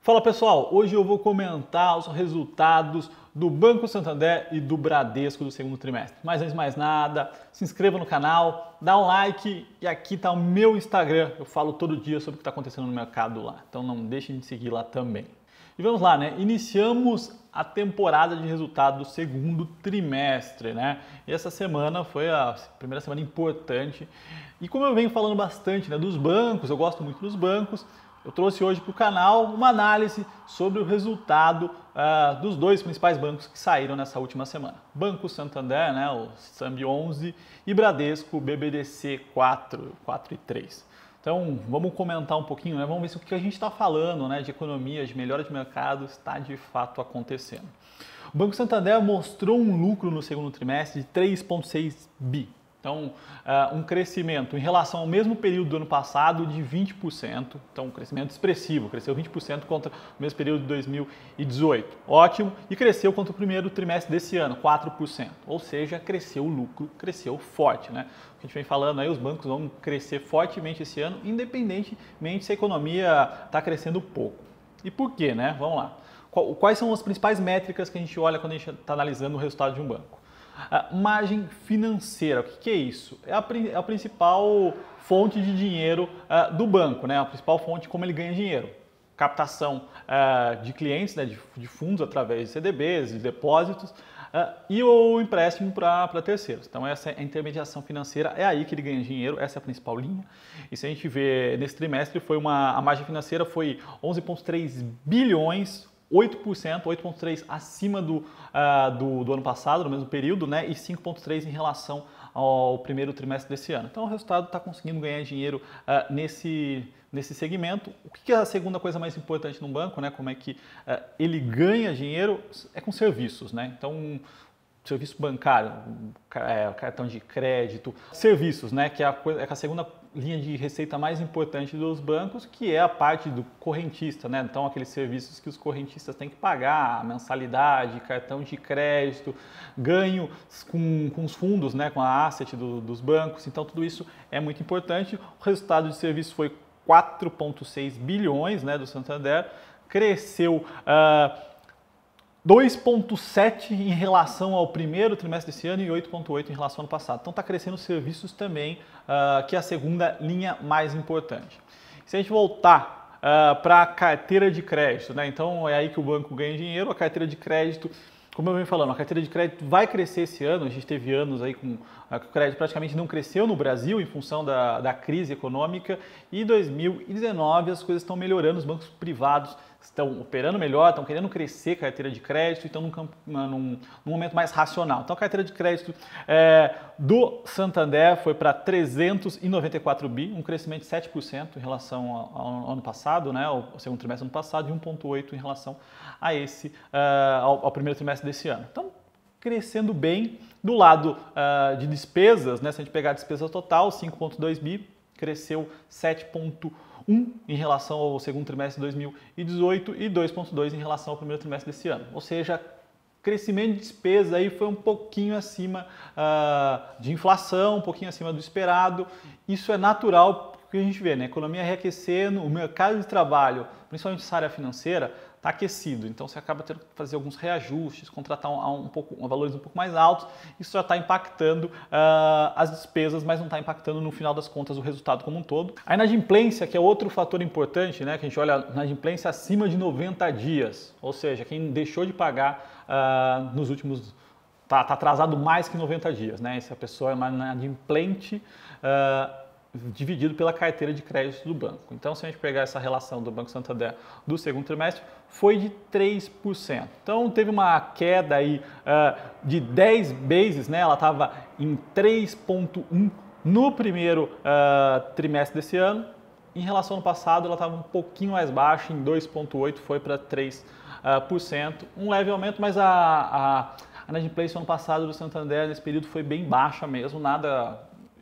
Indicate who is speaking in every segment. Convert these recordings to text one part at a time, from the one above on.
Speaker 1: Fala pessoal, hoje eu vou comentar os resultados do Banco Santander e do Bradesco do segundo trimestre. Mas antes de mais nada, se inscreva no canal, dá um like e aqui está o meu Instagram. Eu falo todo dia sobre o que está acontecendo no mercado lá, então não deixem de seguir lá também. E vamos lá, né? Iniciamos a temporada de resultado do segundo trimestre, né? E essa semana foi a primeira semana importante. E como eu venho falando bastante, né, dos bancos, eu gosto muito dos bancos, eu trouxe hoje para o canal uma análise sobre o resultado dos dois principais bancos que saíram nessa última semana. Banco Santander, né, o SAMB 11 e Bradesco, BBDC 4 e 3. Então, vamos comentar um pouquinho, né? Vamos ver se o que a gente está falando, né, de economia, de melhora de mercado, está de fato acontecendo. O Banco Santander mostrou um lucro no segundo trimestre de 3,6 bi. Então, um crescimento em relação ao mesmo período do ano passado de 20%. Então, um crescimento expressivo, cresceu 20% contra o mesmo período de 2018. Ótimo. E cresceu contra o primeiro trimestre desse ano, 4%. Ou seja, cresceu o lucro, cresceu forte, né? A gente vem falando aí, os bancos vão crescer fortemente esse ano, independentemente se a economia está crescendo pouco. E por quê, né? Vamos lá. Quais são as principais métricas que a gente olha quando a gente está analisando o resultado de um banco? Margem financeira, o que é isso? É a principal fonte de dinheiro do banco, né? A principal fonte como ele ganha dinheiro. Captação de clientes, né? de fundos através de CDBs, de depósitos e o empréstimo para terceiros. Então essa é a intermediação financeira, é aí que ele ganha dinheiro, essa é a principal linha. E se a gente vê nesse trimestre, a margem financeira foi 11,3 bilhões, 8%, 8,3% acima do ano passado, no mesmo período, né? E 5,3% em relação ao primeiro trimestre desse ano. Então o resultado está conseguindo ganhar dinheiro nesse segmento. O que é a segunda coisa mais importante num banco, né? Como é que ele ganha dinheiro? É com serviços, né? Então, serviço bancário, cartão de crédito, serviços, né? Que é a segunda linha de receita mais importante dos bancos, que é a parte do correntista, né? Então, aqueles serviços que os correntistas têm que pagar, mensalidade, cartão de crédito, ganho com os fundos, né? Com a asset dos bancos. Então, tudo isso é muito importante. O resultado de serviço foi 4,6 bilhões, né? Do Santander, cresceu 2,7 em relação ao primeiro trimestre desse ano e 8,8 em relação ao ano passado. Então está crescendo os serviços também, que é a segunda linha mais importante. Se a gente voltar para a carteira de crédito, né? Então é aí que o banco ganha dinheiro. A carteira de crédito, como eu venho falando, a carteira de crédito vai crescer esse ano. A gente teve anos aí que o crédito praticamente não cresceu no Brasil em função da crise econômica, e em 2019 as coisas estão melhorando, os bancos privados estão operando melhor, estão querendo crescer a carteira de crédito, estão num momento mais racional. Então a carteira de crédito do Santander foi para 394 bi, um crescimento de 7% em relação ao ano passado, né, ao segundo trimestre do ano passado, e 1,8% em relação a ao primeiro trimestre desse ano. Então, crescendo bem. Do lado de despesas, né, se a gente pegar a despesa total, 5,2 bi, cresceu 7,1% em relação ao segundo trimestre de 2018 e 2,2% em relação ao primeiro trimestre desse ano. Ou seja, crescimento de despesa aí foi um pouquinho acima de inflação, um pouquinho acima do esperado. Isso é natural, porque a gente vê, né, a economia reaquecendo, o mercado de trabalho, principalmente essa área financeira, está aquecido, então você acaba tendo que fazer alguns reajustes, contratar valores um pouco mais altos. Isso já está impactando as despesas, mas não está impactando no final das contas o resultado como um todo. A inadimplência, que é outro fator importante, né, que a gente olha, a inadimplência acima de 90 dias, ou seja, quem deixou de pagar nos últimos... Está atrasado mais que 90 dias, né? Essa pessoa é uma inadimplente dividido pela carteira de crédito do banco. Então, se a gente pegar essa relação do Banco Santander do segundo trimestre, foi de 3%. Então, teve uma queda aí de 10 bases, né? Ela estava em 3,1% no primeiro trimestre desse ano. Em relação ao passado, ela estava um pouquinho mais baixa, em 2,8%, foi para 3%. Um leve aumento, mas a inadimplência no ano passado do Santander, nesse período, foi bem baixa mesmo,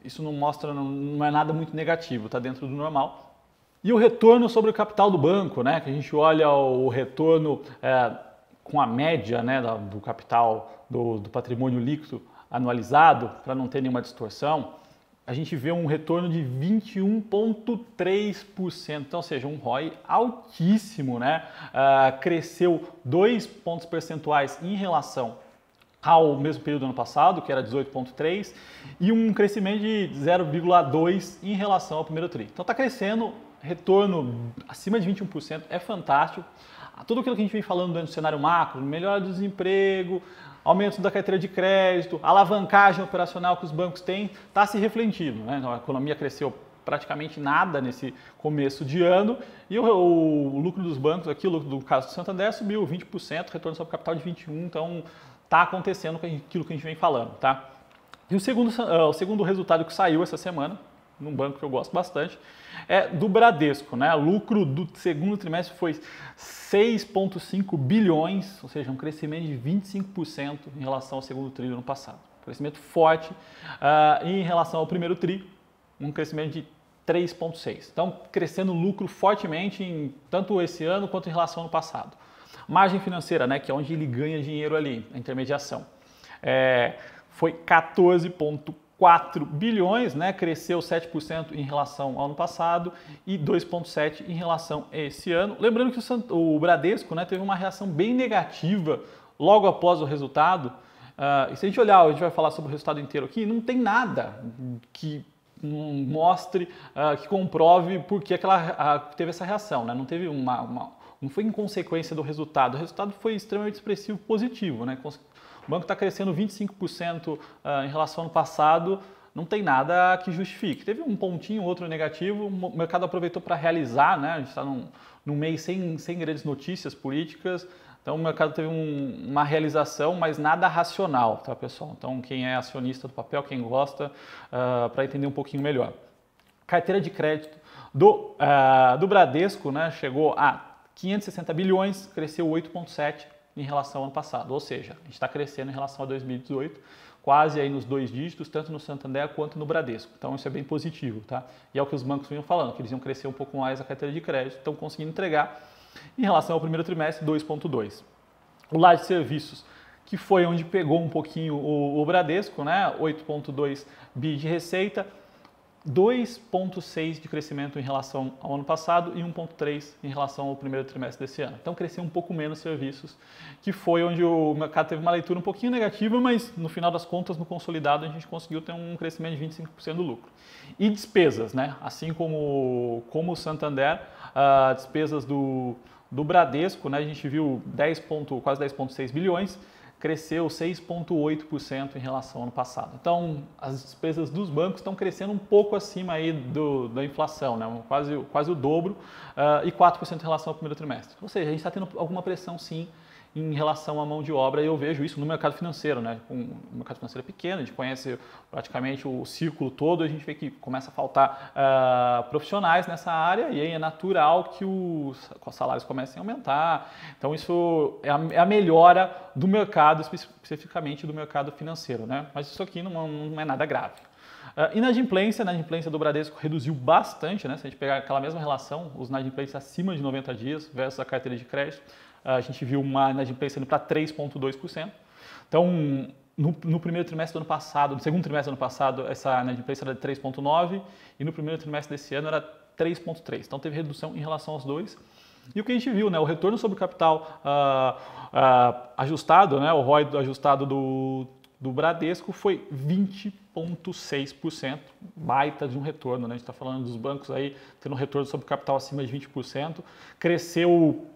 Speaker 1: isso não é nada muito negativo, está dentro do normal. E o retorno sobre o capital do banco, né, que a gente olha o retorno com a média, né, do capital do patrimônio líquido anualizado, para não ter nenhuma distorção, a gente vê um retorno de 21,3%, então, ou seja, um ROI altíssimo, né? Cresceu 2 pontos percentuais em relação ao mesmo período do ano passado, que era 18,3%, e um crescimento de 0,2% em relação ao primeiro TRI. Então está crescendo, retorno acima de 21%, é fantástico. Tudo aquilo que a gente vem falando dentro do cenário macro, melhora do desemprego, aumento da carteira de crédito, alavancagem operacional que os bancos têm, está se refletindo, né? A economia cresceu praticamente nada nesse começo de ano e o lucro dos bancos, aqui o lucro do caso do Santander subiu 20%, retorno sobre capital de 21%, então está acontecendo aquilo que a gente vem falando, tá? E o segundo resultado que saiu essa semana, num banco que eu gosto bastante, é do Bradesco, né? O lucro do segundo trimestre foi 6,5 bilhões, ou seja, um crescimento de 25% em relação ao segundo tri do ano passado. Crescimento forte e em relação ao primeiro tri, um crescimento de 3,6%. Então, crescendo o lucro fortemente em tanto esse ano quanto em relação ao ano passado. Margem financeira, né, que é onde ele ganha dinheiro ali, a intermediação, foi 14,4 bilhões, né, cresceu 7% em relação ao ano passado e 2,7% em relação a esse ano. Lembrando que o Bradesco, né, teve uma reação bem negativa logo após o resultado. E se a gente olhar, a gente vai falar sobre o resultado inteiro aqui, não tem nada que mostre, que comprove por que teve essa reação, né? Não teve não foi em consequência do resultado, o resultado foi extremamente expressivo positivo, né? O banco está crescendo 25% em relação ao ano passado, não tem nada que justifique. Teve um pontinho, outro negativo, o mercado aproveitou para realizar, né? A gente está num mês sem grandes notícias políticas, então o mercado teve uma realização, mas nada racional, tá, pessoal? Então quem é acionista do papel, quem gosta, para entender um pouquinho melhor. Carteira de crédito do Bradesco, né, chegou a 560 bilhões, cresceu 8,7% em relação ao ano passado, ou seja, a gente está crescendo em relação a 2018, quase aí nos 2 dígitos, tanto no Santander quanto no Bradesco. Então isso é bem positivo, tá? E é o que os bancos vinham falando, que eles iam crescer um pouco mais a carteira de crédito, estão conseguindo entregar. Em relação ao primeiro trimestre, 2,2%. O lado de serviços, que foi onde pegou um pouquinho o Bradesco, né? 8,2 bi de receita, 2,6 de crescimento em relação ao ano passado e 1,3 em relação ao primeiro trimestre desse ano. Então cresceu um pouco menos serviços, que foi onde o mercado teve uma leitura um pouquinho negativa, mas no final das contas, no consolidado, a gente conseguiu ter um crescimento de 25% do lucro. E despesas, né? Assim como o Santander, despesas do Bradesco, né? A gente viu quase 10,6 bilhões, cresceu 6,8% em relação ao ano passado. Então, as despesas dos bancos estão crescendo um pouco acima aí da inflação, né? quase o dobro, e 4% em relação ao primeiro trimestre. Ou seja, a gente está tendo alguma pressão, sim, em relação à mão de obra, e eu vejo isso no mercado financeiro, né? O mercado financeiro é pequeno, a gente conhece praticamente o círculo todo, a gente vê que começa a faltar profissionais nessa área, e aí é natural que os salários comecem a aumentar. Então isso é a melhora do mercado, especificamente do mercado financeiro, né? Mas isso aqui não é nada grave. Inadimplência do Bradesco reduziu bastante, né? Se a gente pegar aquela mesma relação, os inadimplências acima de 90 dias versus a carteira de crédito, a gente viu uma inadimplência indo para 3,2%. Então, no primeiro trimestre do ano passado, no segundo trimestre do ano passado, essa inadimplência era de 3,9% e no primeiro trimestre desse ano era 3,3%. Então, teve redução em relação aos dois. E o que a gente viu, né? O retorno sobre o capital ajustado, né? O ROI ajustado do Bradesco foi 20,6%, baita de um retorno, né? A gente está falando dos bancos aí tendo um retorno sobre o capital acima de 20%, cresceu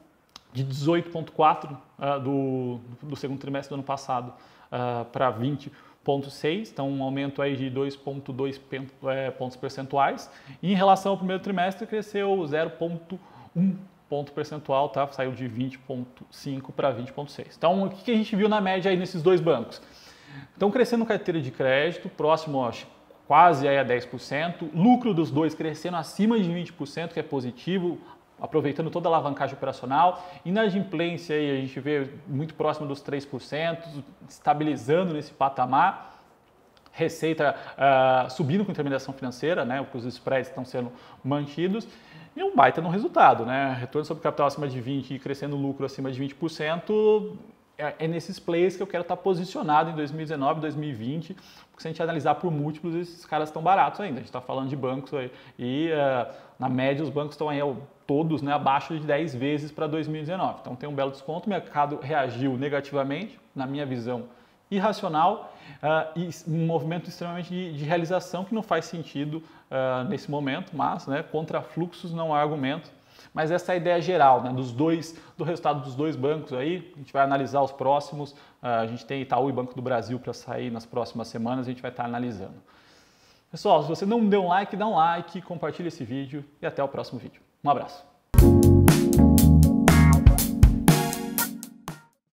Speaker 1: de 18,4% do segundo trimestre do ano passado para 20,6%, então um aumento aí de 2,2 pontos percentuais. E em relação ao primeiro trimestre, cresceu 0,1 ponto percentual, tá? Saiu de 20,5% para 20,6%. Então, o que a gente viu na média aí nesses dois bancos? Estão crescendo carteira de crédito, próximo quase aí a 10%, lucro dos dois crescendo acima de 20%, que é positivo, aproveitando toda a alavancagem operacional. Inadimplência aí a gente vê muito próximo dos 3%, estabilizando nesse patamar. Receita subindo com intermediação financeira, né, porque os spreads estão sendo mantidos. E um baita no resultado, né? Retorno sobre capital acima de 20% e crescendo lucro acima de 20%. é nesses players que eu quero estar posicionado em 2019, 2020, porque se a gente analisar por múltiplos, esses caras estão baratos ainda. A gente está falando de bancos aí, e na média os bancos estão aí todos, né, abaixo de 10 vezes para 2019. Então tem um belo desconto, o mercado reagiu negativamente, na minha visão, irracional, e um movimento extremamente de realização que não faz sentido nesse momento, mas, né, contra fluxos não há argumento. Mas essa é a ideia geral, né, do resultado dos dois bancos aí. A gente vai analisar os próximos. A gente tem Itaú e Banco do Brasil para sair nas próximas semanas, a gente vai estar analisando. Pessoal, se você não deu um like, dá um like, compartilha esse vídeo e até o próximo vídeo. Um abraço.